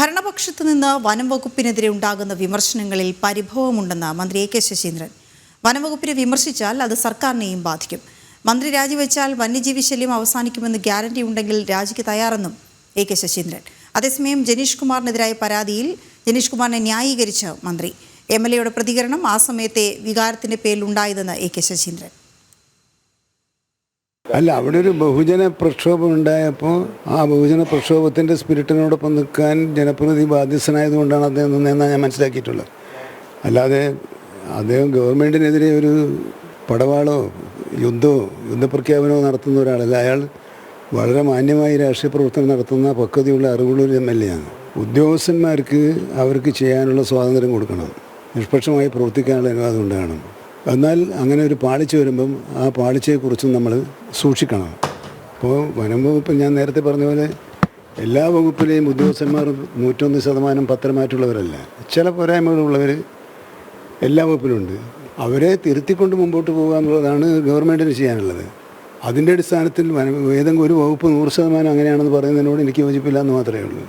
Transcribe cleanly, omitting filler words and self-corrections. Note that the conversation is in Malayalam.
ഭരണപക്ഷത്തു നിന്ന് വനം വകുപ്പിനെതിരെ ഉണ്ടാകുന്ന വിമർശനങ്ങളിൽ പരിഭവമുണ്ടെന്ന് മന്ത്രി എ കെ ശശീന്ദ്രൻ. വനംവകുപ്പിനെ വിമർശിച്ചാൽ അത് സർക്കാരിനെയും ബാധിക്കും. മന്ത്രി രാജിവെച്ചാൽ വന്യജീവി ശല്യം അവസാനിക്കുമെന്ന് ഗ്യാരണ്ടി ഉണ്ടെങ്കിൽ രാജിക്ക് തയ്യാറെന്നും എ കെ ശശീന്ദ്രൻ. അതേസമയം ജനീഷ് കുമാറിനെതിരായ പരാതിയിൽ ജനീഷ് കുമാറിനെ ന്യായീകരിച്ച മന്ത്രി. എംഎൽഎയുടെ പ്രതികരണം ആ സമയത്തെ വികാരത്തിന്റെ പേരിലുണ്ടായതെന്ന് എ കെ ശശീന്ദ്രൻ. അല്ല, അവിടെ ഒരു ബഹുജന പ്രക്ഷോഭം ഉണ്ടായപ്പോൾ ആ ബഹുജന പ്രക്ഷോഭത്തിൻ്റെ സ്പിരിറ്റിനോടൊപ്പം നിൽക്കാൻ ജനപ്രതിനിധി ബാധ്യസ്ഥനായതുകൊണ്ടാണ് അദ്ദേഹം നിന്നതെന്നാണ് ഞാൻ മനസ്സിലാക്കിയിട്ടുള്ളത്. അല്ലാതെ അദ്ദേഹം ഗവൺമെൻറ്റിനെതിരെ ഒരു പടവാളോ യുദ്ധപ്രഖ്യാപനമോ നടത്തുന്ന ഒരാളല്ല. അയാൾ വളരെ മാന്യമായി രാഷ്ട്രീയ പ്രവർത്തനം നടത്തുന്ന പക്വതയുള്ള അറിവുള്ള ഒരു MLA ആണ്. ഉദ്യോഗസ്ഥന്മാർക്ക് അവർക്ക് ചെയ്യാനുള്ള സ്വാതന്ത്ര്യം കൊടുക്കണം, നിഷ്പക്ഷമായി പ്രവർത്തിക്കാനുള്ള അനുവാദം ഉണ്ടാകണം. എന്നാൽ അങ്ങനെ ഒരു പാളിച്ച വരുമ്പം ആ പാളിച്ചയെക്കുറിച്ചും നമ്മൾ സൂക്ഷിക്കണം. അപ്പോൾ വനം വകുപ്പ് ഞാൻ നേരത്തെ പറഞ്ഞ പോലെ എല്ലാ വകുപ്പിലെയും ഉദ്യോഗസ്ഥന്മാർ 101% പത്രമായിട്ടുള്ളവരല്ല. ചില പോരായ്മകളുള്ളവർ എല്ലാ വകുപ്പിലുണ്ട്. അവരെ തിരുത്തിക്കൊണ്ട് മുമ്പോട്ട് പോകുക എന്നുള്ളതാണ് ഗവൺമെൻറ്റിന് ചെയ്യാനുള്ളത്. അതിൻ്റെ അടിസ്ഥാനത്തിൽ ഏതെങ്കിലും ഒരു വകുപ്പ് 100% അങ്ങനെയാണെന്ന് പറയുന്നതിനോട് എനിക്ക് യോജിപ്പില്ല എന്ന് മാത്രമേ ഉള്ളൂ.